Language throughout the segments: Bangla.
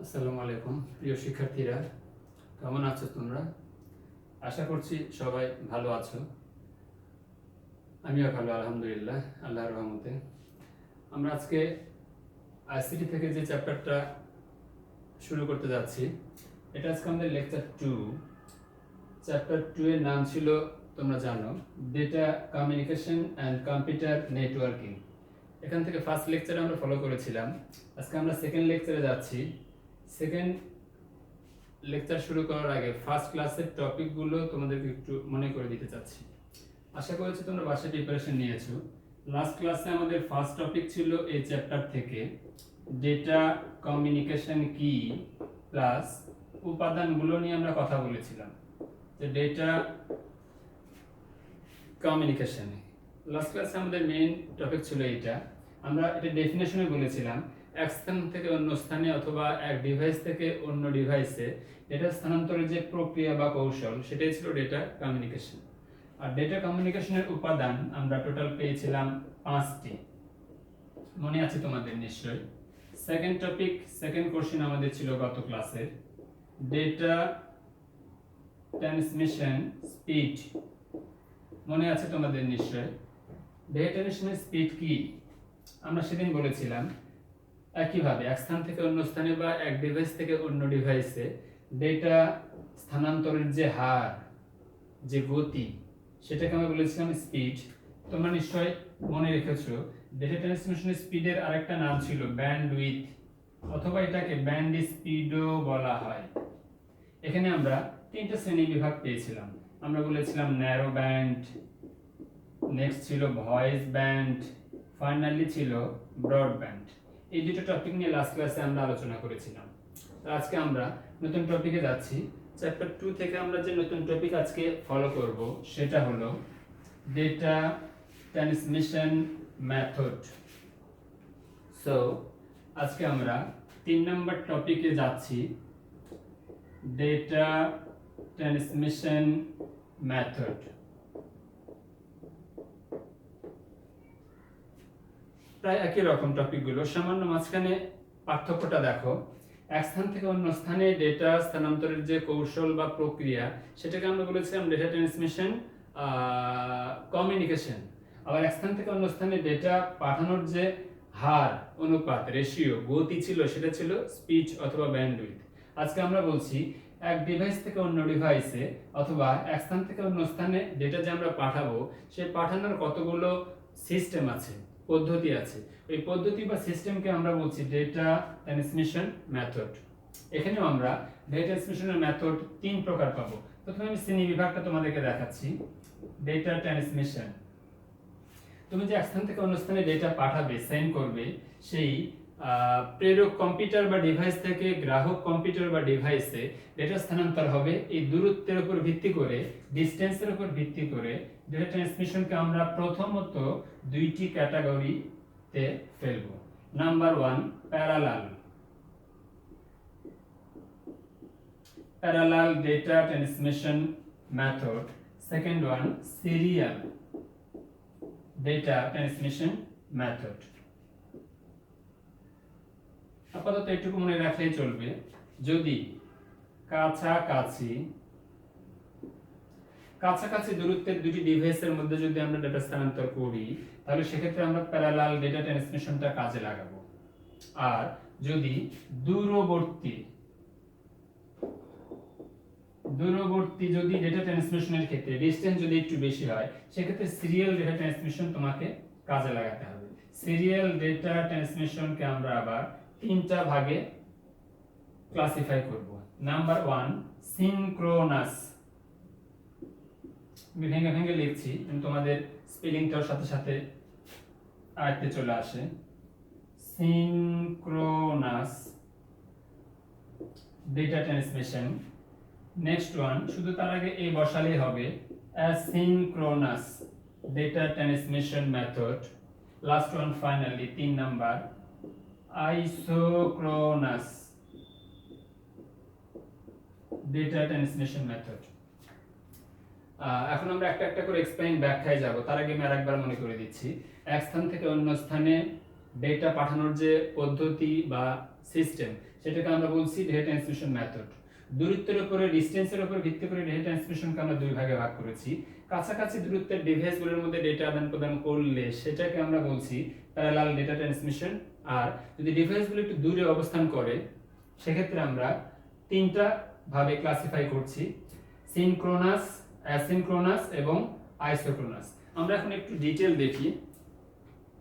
আসসালামু আলাইকুম প্রিয় শিক্ষার্থীরা, কেমন আছো তোমরা? আশা করছি সবাই ভালো আছো। আমিও ভালো, আলহামদুলিল্লাহ, আল্লাহর রহমতে। আমরা আজকে আইসিটি থেকে যে চ্যাপ্টারটা শুরু করতে যাচ্ছি, এটা আজকে আমাদের লেকচার 2। চ্যাপ্টার 2 এর নাম ছিল, তোমরা জানো, data communication and computer networking. এখান থেকে ফার্স্ট লেকচারে আমরা ফলো করেছিলাম। আজকে আমরা সেকেন্ড লেকচারে যাচ্ছি। সেকেন্ড লেকচার শুরু করার আগে ফার্স্ট ক্লাসের টপিকগুলো তোমাদেরকে একটু মনে করে দিতে চাচ্ছি। আশা করছি তোমরা বাসায় প্রিপারেশন নিয়েছো। লাস্ট ক্লাসে আমাদের ফার্স্ট টপিক ছিল এই চ্যাপ্টার থেকে ডেটা কমিউনিকেশন কি প্লাস উপাদানগুলো নিয়ে আমরা কথা বলেছিলাম। যে ডেটা কমিউনিকেশনে লাস্ট ক্লাসে আমাদের মেইন টপিক ছিল এটা। আমরা এটা ডেফিনেশনে বলেছিলাম, এক স্থান থেকে অন্য স্থানে অথবা এক ডিভাইস থেকে অন্য ডিভাইসে ডেটা স্থানান্তরের যে প্রক্রিয়া বা কৌশল, সেটাই ছিল ডেটা কমিউনিকেশন। আর ডেটা কমিউনিকেশনের উপাদান আমরা টোটাল পেয়েছিলাম 5টি। মনে আছে তোমাদের নিশ্চয়ই। সেকেন্ড টপিক, সেকেন্ড কোশ্চেন আমাদের ছিল গত ক্লাসের, ডেটা ট্রান্সমিশন স্পিড। মনে আছে তোমাদের নিশ্চয়। ডেটা ট্রান্সমিশনের স্পিড কি আমরা সেদিন বলেছিলাম, একইভাবে এক স্থান থেকে অন্য স্থানে বা এক ডিভাইস থেকে অন্য ডিভাইসে ডেটা স্থানান্তরের যে হার, যে গতি, সেটাকে আমরা বলেছিলাম স্পিড। তোমরা নিশ্চয় মনে রেখেছো, ডেটা ট্রান্সমিশনের স্পিডের আরেকটা নাম ছিল ব্যান্ডউইথ, অথবা এটাকে ব্যান্ড স্পিডও বলা হয়। এখানে আমরা 3টা শ্রেণী বিভাগ পেয়েছিলাম। আমরা বলেছিলাম ন্যারো ব্যান্ড, নেক্সট ছিল ভয়েস ব্যান্ড, ফাইনালি ছিল ব্রড ব্যান্ড। এই দুটো টপিক নিয়ে লাস্ট ক্লাসে আমরা আলোচনা করেছিলাম। তো আজকে আমরা নতুন টপিকে যাচ্ছি। চ্যাপ্টার 2 থেকে আমরা যে নতুন টপিক আজকে ফলো করব, সেটা হলো ডেটা ট্রান্সমিশন মেথড। সো আজকে আমরা 3 নম্বর টপিকে যাচ্ছি, ডেটা ট্রান্সমিশন মেথড। প্রায় একই রকম টপিকগুলো, সামান্য মাঝখানে পার্থক্যটা দেখো। এক স্থান থেকে অন্য স্থানে ডেটা স্থানান্তরের যে কৌশল বা প্রক্রিয়া, সেটাকে আমরা বলেছিলাম ডেটা ট্রান্সমিশন কমিউনিকেশন। আবার এক স্থান থেকে অন্য স্থানে ডেটা পাঠানোর যে হার, অনুপাত, রেশিও, গতি ছিল, সেটা ছিল স্পিড অথবা ব্যান্ডউইথ। আজকে আমরা বলছি এক ডিভাইস থেকে অন্য ডিভাইসে অথবা এক স্থান থেকে অন্য স্থানে ডেটা যে আমরা পাঠাবো, সেই পাঠানোর কতগুলো সিস্টেম আছে, পদ্ধতি আছে। এই পদ্ধতি বা সিস্টেমকে আমরা বলছি ডেটা ট্রান্সমিশন মেথড। এখানেও আমরা ডেটা ট্রান্সমিশনের মেথড 3 প্রকার পাবো। প্রথমে আমি শ্রেণী বিভাগটা তোমাদেরকে দেখাচ্ছি। ডেটা ট্রান্সমিশন, তুমি যে এক স্থান থেকে অন্য স্থানে ডেটা পাঠাবে, সেন্ড করবে, সেই প্রেরক কম্পিউটার বা ডিভাইস থেকে গ্রাহক কম্পিউটার বা ডিভাইসে ডেটা স্থানান্তর হবে। এই দূরত্বের উপর ভিত্তি করে, ডিসটেন্সের উপর ভিত্তি করে ডেটা ট্রান্সমিশনকে আমরা প্রথমত 2টি ক্যাটাগরিতে ফেলবো। Number 1, parallel data transmission method. Second one, serial data transmission method. আপাতত এটুকু মনে রাখলেই চলবে, যদি কাছাকাছি দূরত্বের দুটি ডিভাইসের মধ্যে যদি আমরা ডেটা স্থানান্তর করি, তাহলে সেক্ষেত্রে আমরা প্যারালাল ডেটা ট্রান্সমিশনটা কাজে লাগাবো। আর যদি দূরবর্তী যদি ডেটা ট্রান্সমিশনের ক্ষেত্রে ডিসটেন্স যদি একটু বেশি হয়, সেক্ষেত্রে সিরিয়াল ডেটা ট্রান্সমিশন তোমাকে কাজে লাগাতে হবে। সিরিয়াল ডেটা ট্রান্সমিশনকে আমরা আবার 3টা ভাগে ক্লাসিফাই করব। Number 1, synchronous. আমি ভেঙে ভেঙে লিখছি, তোমাদের স্পেলিংটার সাথে সাথে আয়ত্তে চলে আসে। Synchronous data transmission. Next one, শুধু তার আগে এই বসালেই হবে, asynchronous data transmission method. Last one finally 3 number, isochronous data transmission method. এখন আমরা একটা একটা করে এক্সপ্লেইন ব্যাখ্যায় যাব। তার আগে আমি আরেকবার মনে করে দিচ্ছি, এক স্থান থেকে অন্য স্থানে ডেটা পাঠানোর যে পদ্ধতি বা সিস্টেম, সেটাকে আমরা বলছি ডেটা ট্রান্সমিশন মেথড। দূরত্বের উপরে, ডিসটেন্সের উপর ভিত্তি করে ডেটা ট্রান্সমিশনকে আমরা দুই ভাগে ভাগ করেছি। কাছাকাছি দূরত্বের ডিভাইসগুলোর মধ্যে ডেটা আদান প্রদান করলে সেটাকে আমরা বলছি প্যারালাল ডেটা ট্রান্সমিশন। আর যদি ডিভাইসগুলো একটু দূরে অবস্থান করে সেক্ষেত্রে আমরা তিনটা ভাবে ক্লাসিফাই করছি: সিনক্রোনাস, অ্যাসিনক্রোনাস এবং আইসোক্রোনাস। আমরা এখন একটু ডিটেইল দেখি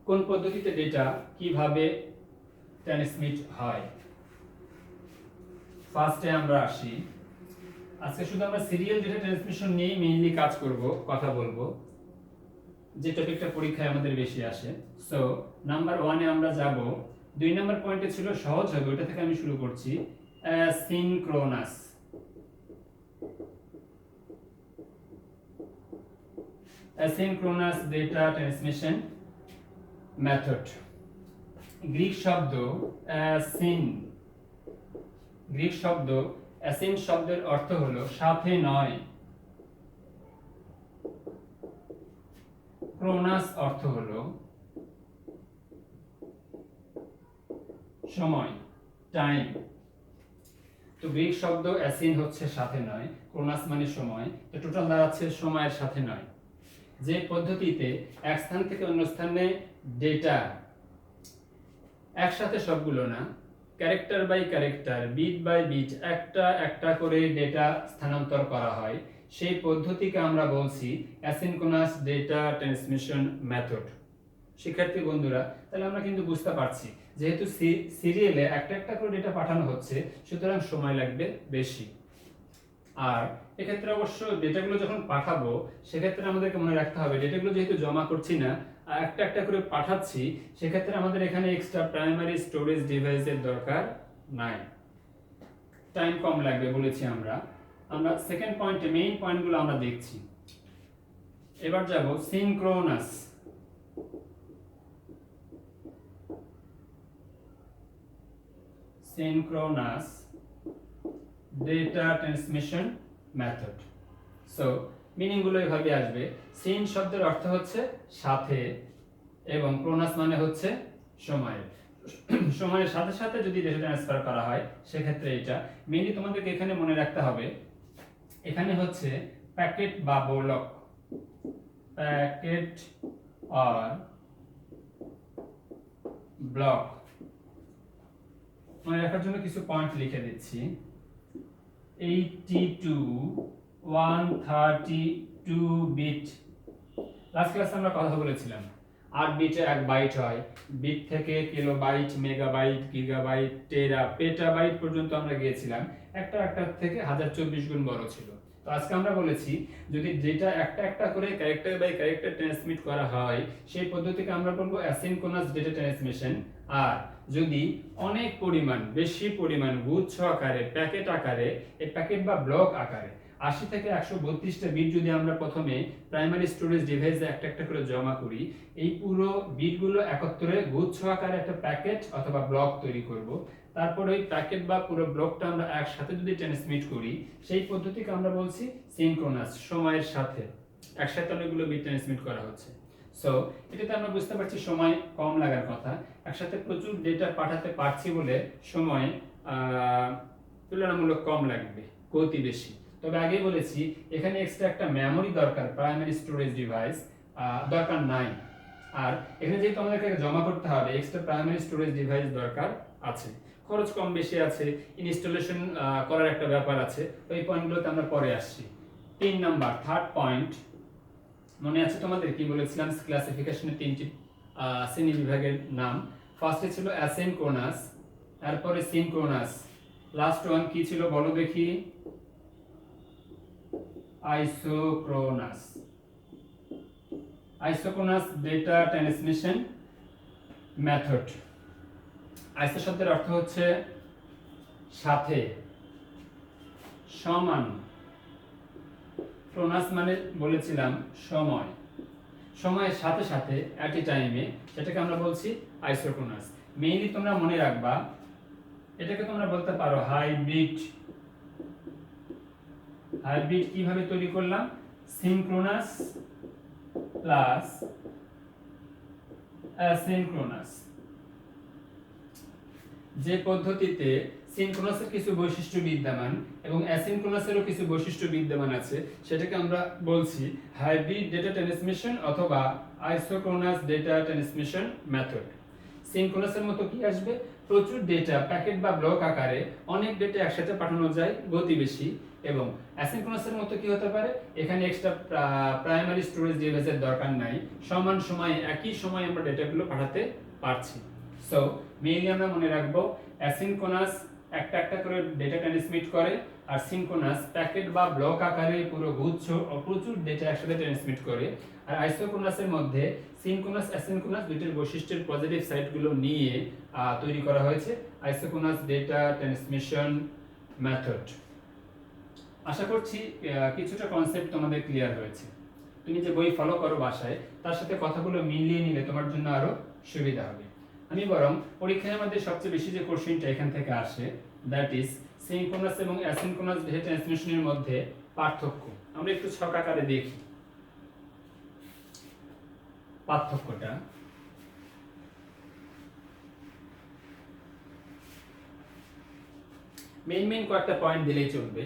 কোন পদ্ধতিতে ডেটা কিভাবে ট্রান্সমিট হয়। ফার্স্টে আমরা আসি, আজকে শুধু আমরা সিরিয়াল ডেটা ট্রান্সমিশন নিয়েই মেইনলি কাজ করব, কথা বলবো, যে টপিকটা পরীক্ষায় আমাদের বেশি আসে। সো নাম্বার 1 এ আমরা যাব। 2 নাম্বার পয়েন্টে ছিল সহজ হবে, ওটা থেকে আমি শুরু করছি। Asynchronous, asynchronous data transmission method. Greek শব্দ অ্যাসিন, গ্রিক শব্দ অ্যাসিন শব্দের অর্থ হলো সাথে নয়, ক্রোনাস অর্থ হলো সময়, টাইম। তো গ্রিক শব্দ অ্যাসিন হচ্ছে সাথে নয়, ক্রোনাস মানে সময়, তো টোটাল দাঁড়াচ্ছে সময়ের সাথে নয়। যে পদ্ধতিতে এক স্থান থেকে অন্য স্থানে ডেটা একসাথে সবগুলো না, character by character, bit by bit একটা একটা করে ডেটা স্থানান্তর করা হয়, সেই পদ্ধতিকে আমরা বলছি অ্যাসিনক্রোনাস ডেটা ট্রান্সমিশন মেথড। শিক্ষার্থী বন্ধুরা, তাহলে আমরা কিন্তু বুঝতে পারছি যেহেতু সিরিয়ালে একটা একটা করে ডেটা পাঠানো হচ্ছে, সুতরাং সময় লাগবে বেশি। আর এক্ষেত্রে অবশ্য ডেটাগুলো যখন পাঠাবো সেক্ষেত্রে আমাদেরকে মনে রাখতে হবে ডেটাগুলো যেহেতু জমা করছি না, একটা একটা করে পাঠাচ্ছি, সেক্ষেত্রে আমাদের এখানে এক্সট্রা প্রাইমারি স্টোরেজ ডিভাইসের দরকার নাই, টাইম কম লাগবে বলেছি আমরা। আমরা সেকেন্ড পয়েন্টে মেইন পয়েন্টগুলো আমরা দেখছি। এবার যাব synchronous. Synchronous data transmission method. So meaning গুলো এভাবে আসবে। সিন শব্দের অর্থ হচ্ছে সাথে এবং ক্রোনাস মানে হচ্ছে সময়। সময়ের সাথে সাথে যদি ডেটা ট্রান্সফার করা হয় সেক্ষেত্রে এটা মেইনলি তোমাদেরকে এখানে মনে রাখতে হবে, এখানে হচ্ছে প্যাকেট বা ব্লক, প্যাকেট আর ব্লক। মনে রাখার জন্য কিছু পয়েন্ট লিখে দিচ্ছি। 82 132 বিট। লাস্ট ক্লাসে আমরা কথা বলেছিলাম 8 বিটে 1 বাইট হয়, বিট থেকে কিলোবাইট, মেগাবাইট, গিগাবাইট, টেরা, পেটাবাইট পর্যন্ত আমরা গিয়েছিলাম, একটা একটা থেকে 1024 গুণ বড় ছিল। তো আজকে আমরা বলেছি যদি ডেটা একটা একটা করে ক্যারেক্টার বাই ক্যারেক্টার ট্রান্সমিট করা হয় সেই পদ্ধতিকে আমরা বলবো অ্যাসিনক্রোনাস ডেটা ট্রান্সমিশন। আর যদি অনেক পরিমাণ, বেশি পরিমাণ গুচ্ছ আকারে, প্যাকেট আকারে, এই প্যাকেট বা ব্লক আকারে 80 থেকে 132টা বিট যদি আমরা প্রথমে প্রাইমারি স্টোরেজ ডিভাইসে একটা একটা করে জমা করি, এই পুরো বিটগুলো একত্রে গুচ্ছ আকারে একটা প্যাকেট অথবা ব্লক তৈরি করব। তারপর ওই প্যাকেট বা পুরো ব্লকটা আমরা একসাথে যদি ট্রান্সমিট করি সেই পদ্ধতিকে আমরা বলছি সিনক্রোনাস, সময়ের সাথে একসাথে অনেকগুলো বিট ট্রান্সমিট করা হচ্ছে। সো এটাতে আমরা বুঝতে পারছি সময় কম লাগার কথা, একসাথে প্রচুর ডেটা পাঠাতে পারছি বলে সময় তুলনামূলক কম লাগবে, গতি বেশি। তবে আগেই বলেছি এখানে এক্সট্রা একটা মেমোরি দরকার, প্রাইমারি স্টোরেজ ডিভাইস দরকার নাই। আর এখানে যেহেতু আমাদেরকে জমা করতে হবে, এক্সট্রা প্রাইমারি স্টোরেজ ডিভাইস দরকার আছে, খরচ কম বেশি আছে, ইনস্টলেশন করার একটা ব্যাপার আছে, ওই পয়েন্টগুলোতে আমরা পরে আসছি। 3 নাম্বার, থার্ড পয়েন্ট, মনে আছে তোমাদের কি বলেছিলাম ক্লাসিফিকেশনের 3টি শ্রেণী বিভাগের নাম। ফার্স্টে ছিল অ্যাসিনক্রোনাস, তারপরে সিনক্রোনাস, লাস্ট ওয়ান কি ছিল বলো দেখি? Isochronous. Isochronous data transmission method. আইসো শব্দের অর্থ হচ্ছে সাথে, সমান। ক্রোনাস মানে বলেছিলাম সময়, সময়ের সাথে সাথে এট এ টাইমে, সেটাকে আমরা বলছি আইসোক্রোনাস। মেইনলি তোমরা মনে রাখবা এটাকে তোমরা বলতে পারো হাইব্রিড। হাইব্রিড কিভাবে তৈরি করলাম? Synchronous plus asynchronous. যে পদ্ধতিতে সিনক্রোনাসের কিছু বৈশিষ্ট্য বিদ্যমান এবং অ্যাসিনক্রোনাসেরও কিছু বৈশিষ্ট্য বিদ্যমান আছে, সেটাকে আমরা বলছি হাইব্রিড ডেটা ট্রান্সমিশন অথবা আইসোক্রোনাস ডেটা ট্রান্সমিশন মেথড। সিনক্রোনাসের মতো কি আসবে, প্রচুর ডেটা প্যাকেট বা ব্লক আকারে অনেক ডেটা একসাথে পাঠানো যায়, গতি বেশি। এবং অ্যাসিনক্রোনাসের মতো কি হতে পারে, এখানে এক্সট্রা প্রাইমারি স্টোরেজ ডিভাইসের দরকার নাই, সমান সময়ে একই সময়ে আমরা ডেটাগুলো পাঠাতে পারছি। সো মেইনলি আমরা মনে রাখবো অ্যাসিনক্রোনাস একটা একটা করে ডেটা ট্রান্সমিট করে, আর সিনক্রোনাস প্যাকেট বা ব্লক আকারে পুরো গুচ্ছ ও প্রচুর ডেটা একসাথে ট্রান্সমিট করে। আর আইসোক্রোনাসের মধ্যে সিনক্রোনাস অ্যাসিনক্রোনাস দুইটার বৈশিষ্ট্যের পজিটিভ সাইডগুলো নিয়ে তৈরি করা হয়েছে আইসোক্রোনাস ডেটা ট্রান্সমিশন মেথড। আশা করছি কিছুটা কনসেপ্ট তোমাদের ক্লিয়ার হয়েছে। তুমি যে বই ফলো করো বাসায়, তার সাথে কথাগুলো মিলিয়ে নিলে তোমার জন্য আরো সুবিধা হবে। আমি বরং পরীক্ষায় আমাদের সবচেয়ে বেশি যে কোশ্চেনটা এখান থেকে আসে, দ্যাট ইজ সিনক্রোনাস এবং অ্যাসিনক্রোনাস ডেটা ট্রান্সমিশনের মধ্যে পার্থক্য। আমরা একটু ছক আকারে দেখি পার্থক্যটা। মেইন কয়েকটা পয়েন্ট দিলেই চলবে।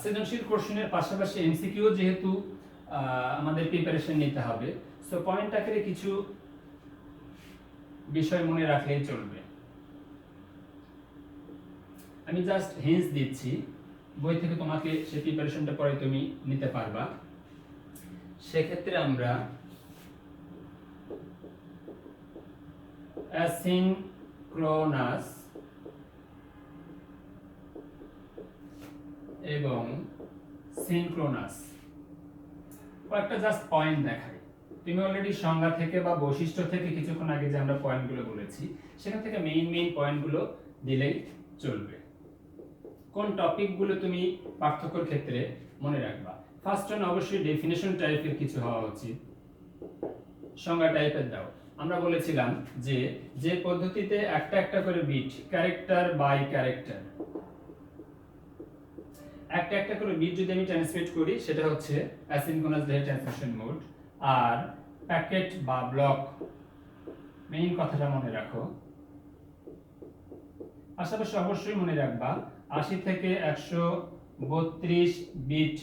সৃজনশীল কোশ্চেনের পাশাপাশি এমসিকিউ যেহেতু আমাদের প্রিপারেশন নিতে হবে, সো পয়েন্ট আকারে কিছু বিষয় মনে রাখলেই চলবে। আমি জাস্ট হিন্টস দিচ্ছি, বই থেকে তোমাকে সেই প্রিপারেশনটা পরে তুমি নিতে পারবা। সেক্ষেত্রে আমরা অ্যাসিনক্রোনাস এবং সিনক্রোনাস কয়েকটা জাস্ট পয়েন্ট দেখাই। তুমি অলরেডি সংজ্ঞা থেকে বা বৈশিষ্ট্য থেকে কিছুক্ষণ আগে যে আমরা পয়েন্টগুলো বলেছি, সেখান থেকে মেইন পয়েন্টগুলো দিলেই চলবে। কোন টপিকগুলো তুমি পার্থক্যের ক্ষেত্রে মনে রাখবা। ফার্স্ট ওয়ান অবশ্যই ডেফিনেশন টাইপের কিছু হওয়া উচিত, সংজ্ঞা টাইপের দাও। আমরা বলেছিলাম যে যে পদ্ধতিতে একটা একটা করে বিট ক্যারেক্টার বাই ক্যারেক্টার একটা একটা করে বিট যদি আমি ট্রান্সমিট করি, সেটা হচ্ছে অ্যাসিনক্রোনাস ডেটা ট্রান্সমিশন মোড। আর প্যাকেট বা ব্লক, মেইন কথাটা মনে রাখো। পাশাপাশি অবশ্যই মনে রাখবা 80 থেকে 132 বিট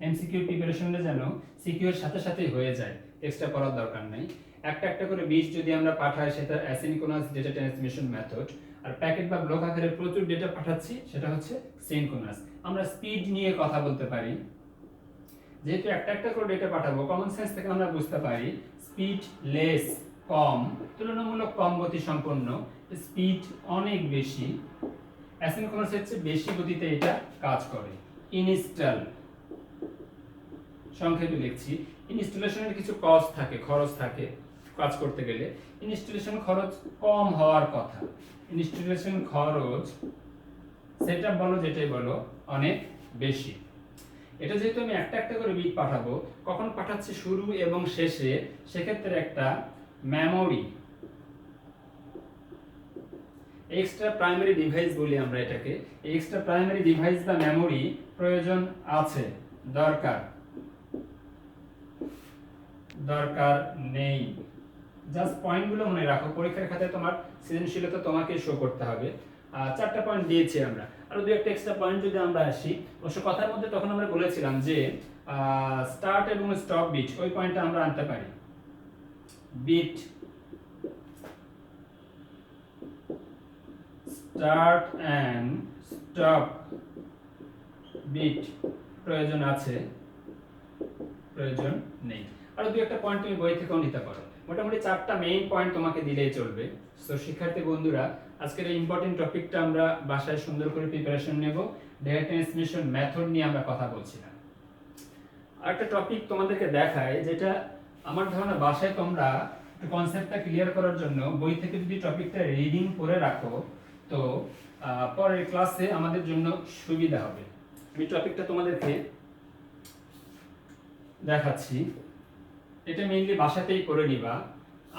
এমসিকিউ প্রিপারেশনে যেন সিকিউ এর সাথে সাথেই হয়ে যায়, এক্সট্রা পড়ার দরকার নেই। একটা একটা করে বিট যদি আমরা পাঠাই, সেটা অ্যাসিনক্রোনাস ডেটা ট্রান্সমিশন মেথড। আর প্যাকেট বা ব্লক আকারে প্রচুর ডেটা পাঠাচ্ছি, সেটা হচ্ছে সিনক্রোনাস। আমরা স্পিড নিয়ে কথা বলতে পারি, যেহেতু একটা একটা করে ডেটা পাঠাবো, কমন সেন্স থেকে আমরা বুঝতে পারি স্পিড লেস কম, তুলনামূলক কম গতি সম্পন্ন, স্পিড অনেক বেশি। অ্যাসিনক্রোনাসের চেয়ে বেশি গতিতে এটা কাজ করে। ইনস্টল সংক্ষেপে লিখছি, ইনস্টলেশনের কিছু কস্ট থাকে, খরচ থাকে কাজ করতে গেলে। ইনস্টলেশন খরচ কম হওয়ার কথা, ইনস্টলেশন খরচ সেটআপ বলো যেটাই বলো অনেক বেশি। এটা যেহেতু আমি একটা একটা করে বিট পাঠাবো, কখন পাঠাচ্ছি শুরু এবং শেষে, সেক্ষেত্রে একটা মেমোরি, এক্সট্রা প্রাইমারি ডিভাইস বলি আমরা এটাকে, এক্সট্রা প্রাইমারি ডিভাইস বা মেমোরি প্রয়োজন আছে, দরকার নেই। জাস্ট পয়েন্টগুলো মনে রাখো, পরীক্ষার খাতায় তোমার সৃজনশীলতা তোমাকে শো করতে হবে। 4টা পয়েন্ট দিয়েছি আমরা, আরো দুই একটা এক্সট্রা পয়েন্ট যদি আমরা আসি, অবশ্য কথার মধ্যে তখন আমরা বলেছিলাম যে স্টার্ট এবং স্টপ বিট, ওই পয়েন্টটা আমরা আনতে পারি। Bit start and stop bit প্রয়োজন আছে, প্রয়োজন নেই। আরো দুই একটা পয়েন্ট তুমি বই থেকেও নিতে পারো। মোটামুটি 4টা মেইন পয়েন্ট তোমাকে দিলেই চলবে। সো শিক্ষার্থী বন্ধুরা, আজকের এই ইম্পর্টেন্ট টপিকটা আমরা বাসায় সুন্দর করে প্রিপারেশন নেব। ডেটা ট্রান্সমিশন মেথড নিয়ে আমরা কথা বলছিলাম। আরেকটা টপিক তোমাদেরকে দেখায়, যেটা আমার ধারণা বাসায় তোমরা কনসেপ্টটা ক্লিয়ার করার জন্য বই থেকে যদি টপিকটা রিডিং করে রাখো, তো পরের ক্লাসে আমাদের জন্য সুবিধা হবে। আমি টপিকটা তোমাদেরকে দেখাচ্ছি, এটা মেইনলি বাসাতেই করে নিবা।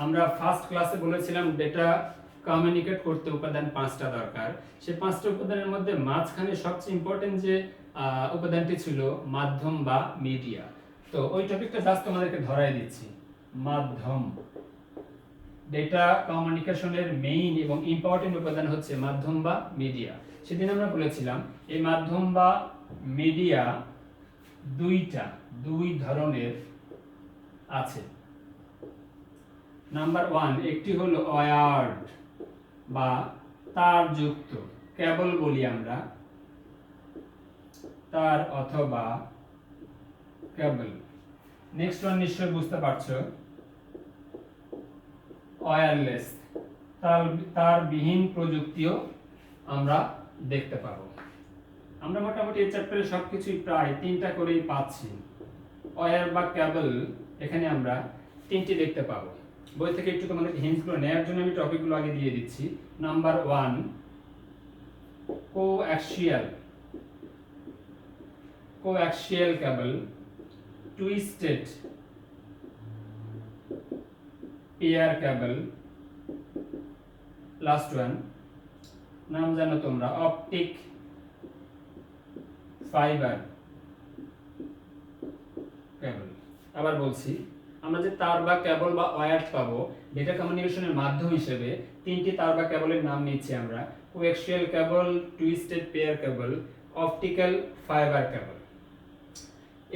আমরা ফার্স্ট ক্লাসে বলেছিলাম ডেটা কমিউনিকেট করতে উপাদান 5টা দরকার। সেই 5টা উপাদানের মধ্যে মাঝখানে সবচেয়ে ইম্পর্টেন্ট যে উপাদানটি ছিল মাধ্যম বা মিডিয়া। তো ওই টপিকটা জাস্ট তোমাদেরকে ধরাই দিচ্ছি, মাধ্যম। ডেটা কমিউনিকেশনের মেইন এবং ইম্পর্টেন্ট উপাদান হচ্ছে মাধ্যম বা মিডিয়া। সেদিন আমরা বলেছিলাম এই মাধ্যম বা মিডিয়া দুই ধরনের আছে। নাম্বার 1, একটি হলো ওয়্যার্ড বা তারযুক্ত, কেবল বলি আমরা, তার অথবা কেবল। নেক্সট ওয়ান নিশ্চয়ই বুঝতে পারছো, ওয়্যারলেস, তারবিহীন প্রযুক্তিও আমরা দেখতে পাবো। আমরা মোটামুটি এই চ্যাপ্টারে সবকিছুই প্রায় 3টা করেই পাচ্ছি। ওয়্যার বা কেবল এখানে আমরা 3টি দেখতে পাবো। বই থেকে একটু তোমাদের হিন্টসগুলো নেওয়ার জন্য আমি টপিকগুলো আগে দিয়ে দিচ্ছি। নাম্বার 1, কোঅ্যাক্সিয়াল কেবল, twisted pair cable, last one নাম জানো তোমরা, অপটিক ফাইবার কেবল। আবার বলছি, আমরা যে তার বা কেবল বা ওয়্যার পাবো ডেটা কমিউনিকেশনের মাধ্যম হিসেবে 3টি তার বা কেবলের নাম নিচ্ছি আমরা, কোঅ্যাক্সিয়াল কেবল, twisted pair cable, optical fibre cable.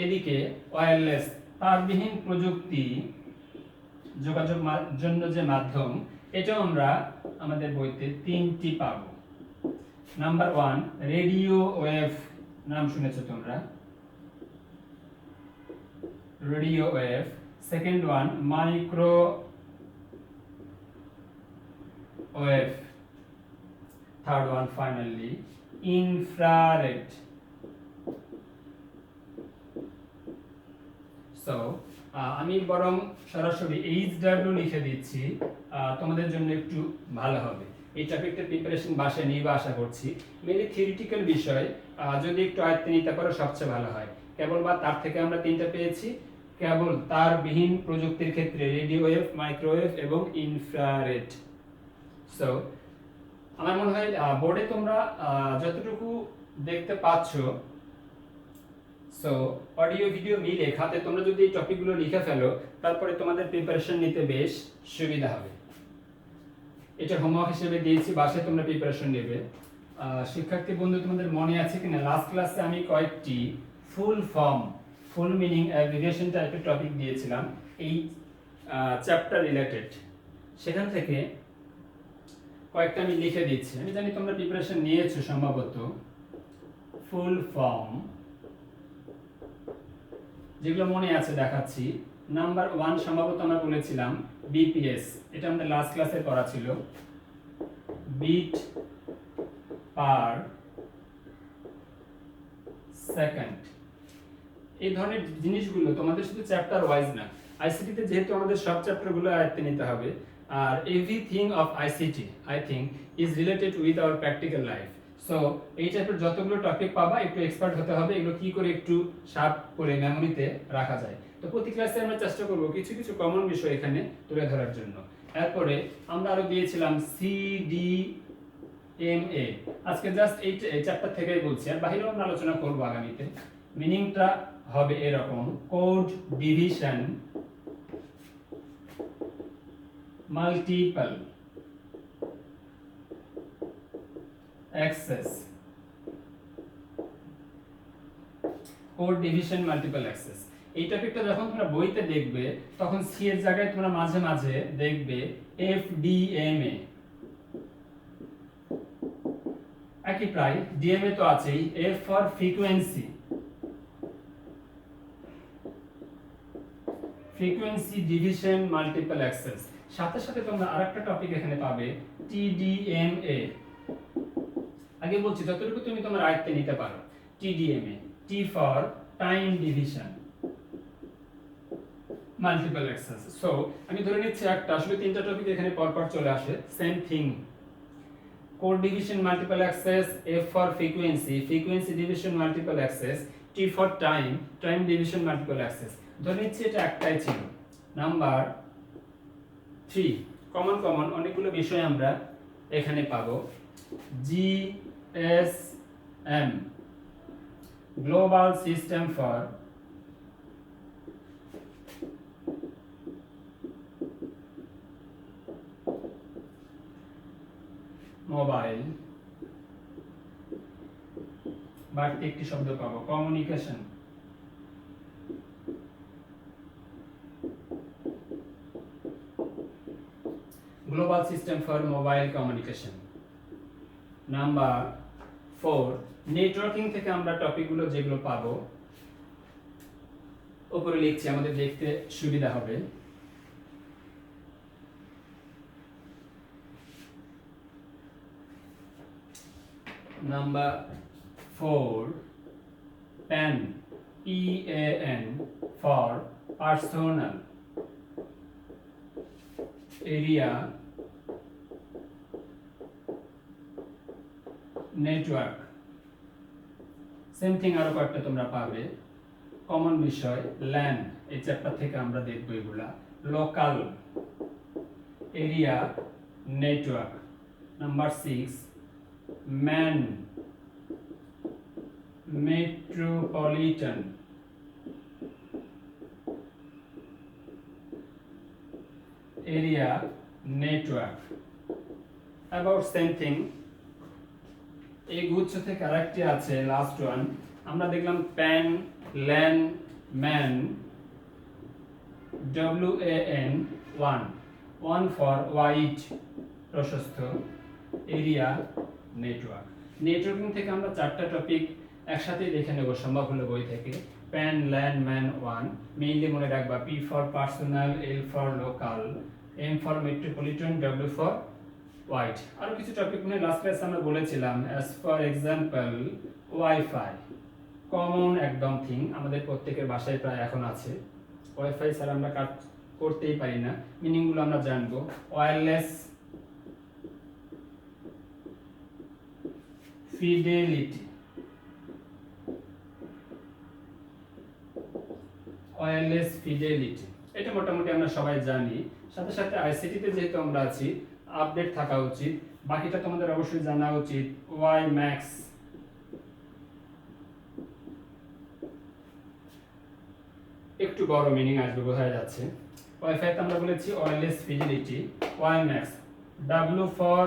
এদিকে ওয়্যারলেস, তারবিহীন প্রযুক্তি যোগাযোগ জন্য যে মাধ্যম, এটাও আমরা আমাদের বইতে 3টি পাবো। নাম্বার 1, রেডিও ওয়েভ, নাম শুনেছো তোমরা, radio wave. Second one, microwave. Third one finally, infrared. So আমি বরং সরাসরি HW লিখে দিচ্ছি, তোমাদের জন্য একটু ভালো হবে। এই টপিকটার প্রিপারেশন বাসায় নিয়ে আশা করছি। মেনলি থিওরিটিক্যাল বিষয় যদি একটু আয়ত্তে নিতে পারো সবচেয়ে ভালো হয়। কেবল বা তার থেকে আমরা 3টা পেয়েছি। কেবল তারবিহীন প্রযুক্তির ক্ষেত্রে রেডিও ওয়েভ, মাইক্রোওয়েভ এবং ইনফ্রারেড। সো আমার মনে হয় বোর্ডে তোমরা যতটুকু দেখতে পাচ্ছ, সো অডিও ভিডিও মিলে খাতে তোমরা যদি এই টপিকগুলো লিখে ফেলো, তারপরে তোমাদের প্রিপারেশন নিতে বেশ সুবিধা হবে। এটা হোমওয়ার্ক হিসেবে দিয়েছি, বাসায় তোমরা প্রিপারেশন নেবে। শিক্ষার্থী বন্ধু, তোমাদের মনে আছে কিনা লাস্ট ক্লাসে আমি কয়েকটি full form, full meaning abbreviation টাইপের টপিক দিয়েছিলাম এই চ্যাপ্টার রিলেটেড। সেখান থেকে কয়েকটা আমি লিখে দিচ্ছি। আমি জানি তোমরা প্রিপারেশন নিয়েছো সম্ভবত। ফুল ফর্ম যেগুলো মনে আছে দেখাচ্ছি। নাম্বার 1 সম্ভবত আমরা বলেছিলাম BPS, এটা আমাদের লাস্ট ক্লাসে পড়া ছিল, বিট পার সেকেন্ড। এই ধরনের জিনিসগুলো তোমাদের শুধু চ্যাপ্টার ওয়াইজ না, আইসিটিতে যেহেতু আমাদের সব চ্যাপ্টারগুলো আয়ত্তে নিতে হবে, আর everything of ICT I think is related with our practical life. So এই টাইপের যতগুলো টপিক পাবা একটু এক্সপার্ট হতে হবে, এগুলো কি করে একটু শার্প করে মেমোরিতে রাখা যায়। তো প্রতি ক্লাসে আমরা চেষ্টা করব কিছু কিছু কমন বিষয় এখানে তুলে ধরার জন্য। এরপরে আমরা আরো দিয়েছিলাম CDMA। আজকে জাস্ট এই চ্যাপ্টার থেকেই বলছি, আর বাইরেও আমরা আলোচনা করব আগামীতে। মিনিংটা হবে এরকম, code division multiple access, code division multiple access. এই টপিকটা যখন তোমরা বইতে দেখবে তখন সি এর জায়গায় তোমরা মাঝে মাঝে দেখবে FDMA, একই প্রায়, DMA তো আছেই, F for frequency, frequency division multiple access. সাথে সাথে তোমরা আরেকটা টপিক এখানে পাবে TDMA। আগে বলছি যতটুকু তুমি তোমার আয়ত্তে নিতে পারো। TDMA, T for time division multiple access. So আমি ধরে নিচ্ছি একটা, আসলে 3টা টপিক এখানে পরপর চলে আসে, same thing. Code division multiple access, F for frequency, frequency division multiple access, T for time, time division multiple access. ধরে নিচ্ছি এটা একটাই ছিল। নাম্বার 3, কমন অনেকগুলো বিষয় আমরা এখানে পাবো। GSM, global system for mobile, বাড়তি একটি শব্দ পাবো, communication. Global system for mobile communication. Number 4, networking থেকে আমরা টপিকগুলো যেগুলো পাবো উপরে লিখছি, আমাদের দেখতে সুবিধা হবে। Number 4, PAN, PAN for personal area network. Same thing আরো কয়েকটা তোমরা পাবে। কমন বিষয় ল্যান, এই চ্যাপ্টার থেকে আমরা দেখবো এগুলা। Local area network. Number 6, man, metropolitan area network. About same thing. এই গুচ্ছ থেকে আরেকটি আছে, লাস্ট ওয়ান। আমরা দেখলাম pan, LAN, man, WAN, one for wide, প্রশস্ত, এরিয়া নেটওয়ার্ক। নেটওয়ার্কিং থেকে আমরা 4টা টপিক একসাথে দেখে নেব সম্ভব হলে বই থেকে। Pan, LAN, man, one. Mainly মনে রাখবা P for personal, L for local, M for metropolitan, W for wide. আরো কিছু টপিক নিয়ে লাস্ট ক্লাসে আমরা বলেছিলাম, as for example wifi, common একদম থিং, আমাদের প্রত্যেকের বাসায় প্রায় এখন আছে। ওয়াইফাই ছাড়া আমরা কাজ করতেই পারি না, মিনিংগুলো আমরা জানবো। ওয়্যারলেস ফিডেলিটি, ওয়্যারলেস ফিডেলিটি, এটা মোটামুটি আমরা সবাই জানি। সাথে সাথে আইসিটিতে যেহেতু আমরা আছি, আপডেট থাকা উচিত। বাকিটা তোমাদের অবশ্যই জানা উচিত। ওয়াই ম্যাক্স, একটু বড় মিনিং আসবে, বোঝা যাচ্ছে। ওয়াইফাই তে আমরা বলেছি wireless fidelity. WiMAX, W for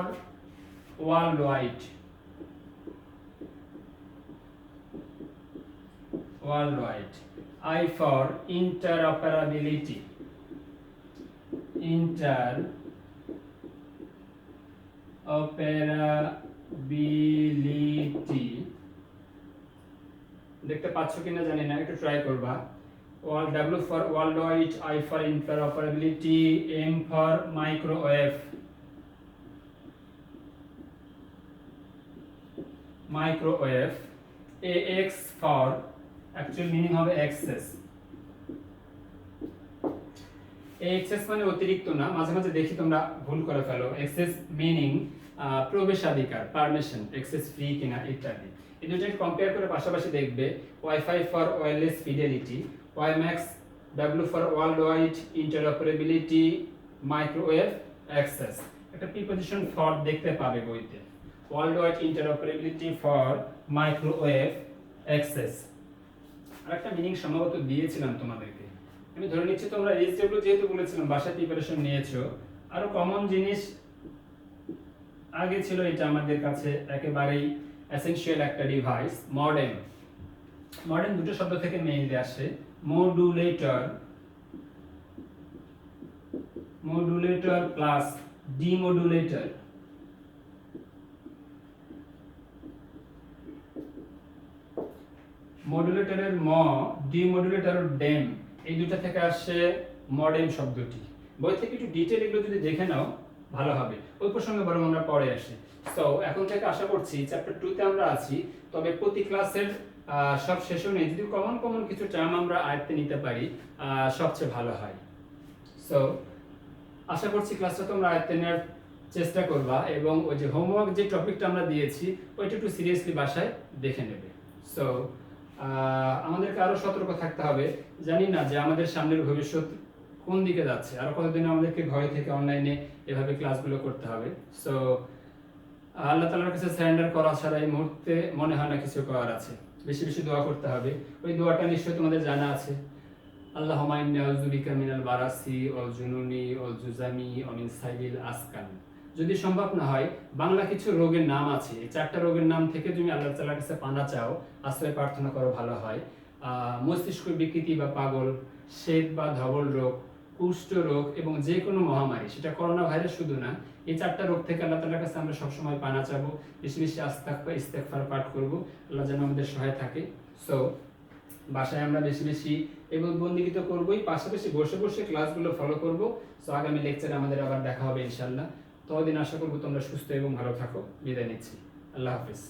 world wide, world wide. I for interoperability, interoperability, দেখতে পাচ্ছ কিনা জানি না, একটু ট্রাই করবা। W for worldwide, I for interoperability, M for microwave, microwave, AX for actual meaning হবে অ্যাক্সেস। এই অ্যাক্সেস মানে অতিরিক্ত না, মাঝে মাঝে দেখি তোমরা ভুল করে ফেলো। অ্যাক্সেস মিনিং প্রবেশাধিকার, পারমিশন, অ্যাক্সেস ফ্রি কিনা ইত্যাদি। এই দুটোকে কম্পেয়ার করে পাশাপাশি দেখবে। Wifi for wireless fidelity, WiMAX, W for world wide, interoperability, microwave, access. একটা প্রিপজিশন ফর দেখতে পাবে বইতে। World wide, interoperability, for microwave, access. আরেকটা মিনিং সম্ভবত দিয়েছিলাম তোমাদেরকে, আমি ধরে নিচ্ছি তোমরা এইচডব্লিউ যেহেতু বলেছিলাম বাসায় প্রিপারেশন নিয়েছো। আরো কমন জিনিস আগে ছিল, এটা আমাদের কাছে একেবারেই এসেনশিয়াল একটা ডিভাইস, মডেম। মডেম দুটো শব্দ থেকে মেইনলি আসে। Modulator, modulator plus demodulator. মডুলেটরের ম, ডিমডুলেটরের ডেম, এই দুটো থেকে আসে মডেম শব্দটি। বই থেকে একটু ডিটেইল এগুলো যদি দেখে নাও ভালো হবে, ওই প্রসঙ্গে বরং আমরা পরে আসি। সো এখন থেকে আশা করছি চ্যাপ্টার 2 তে আমরা আছি, তবে প্রতি ক্লাসের সব সেশনে যদি কমন কমন কিছু টার্ম আমরা আয়ত্তে নিতে পারি সবচেয়ে ভালো হয়। সো আশা করছি ক্লাসটা তোমরা আয়ত্তে নেওয়ার চেষ্টা করবা, এবং ওই যে হোমওয়ার্ক যে টপিকটা আমরা দিয়েছি ওইটা একটু সিরিয়াসলি বাসায় দেখে নেবে। সো আমাদেরকে আরো সতর্ক থাকতে হবে, জানি না যে আমাদের সামনের ভবিষ্যৎ কোন দিকে যাচ্ছে, আরো কতদিন আমাদেরকে ঘরে থেকে অনলাইনে এভাবে ক্লাসগুলো করতে হবে। সো আল্লাহ তাআলার কাছে সারেন্ডার করা ছাড়া এই মুহূর্তে মনে হয় না কিছু করার আছে। বেশি বেশি দোয়া করতে হবে, ওই দোয়াটা নিশ্চয়ই তোমাদের জানা আছে। আল্লাহুম্মা ইন্নী আউযু বিকা মিনাল বারাসি ওয়াল জুনুনি ওয়াল জুজামি ওয়া মিন সাইয়িল আসকান। যদি সম্ভব না হয়, বাংলা কিছু রোগের নাম আছে, এই 4টা রোগের নাম থেকে তুমি আল্লাহ তাআলার কাছে পানা চাও, আশ্রয় প্রার্থনা করো, ভালো হয়। মস্তিষ্ক বিকৃতি বা পাগল, শ্বেত বা ধবল রোগ, কুষ্ঠ রোগ এবং যে কোনো মহামারী, সেটা করোনা ভাইরাস শুধু না, এই 4টা রোগ থেকে আল্লাহ তাআলার কাছে আমরা সবসময় পানা চাবো, বেশি বেশি ইস্তেগফার পাঠ করবো, আল্লাহ যেন আমাদের সহায় থাকে। সো বাসায় আমরা বেশি বেশি এবং বন্দিগি তো করবোই, পাশাপাশি বসে বসে ক্লাসগুলো ফলো করবো। সো আগামী লেকচারে আমাদের আবার দেখা হবে ইনশাল্লাহ। ততদিন আশা করবো তোমরা সুস্থ এবং ভালো থাকো। বিদায় নিচ্ছি। আল্লাহ হাফিজ।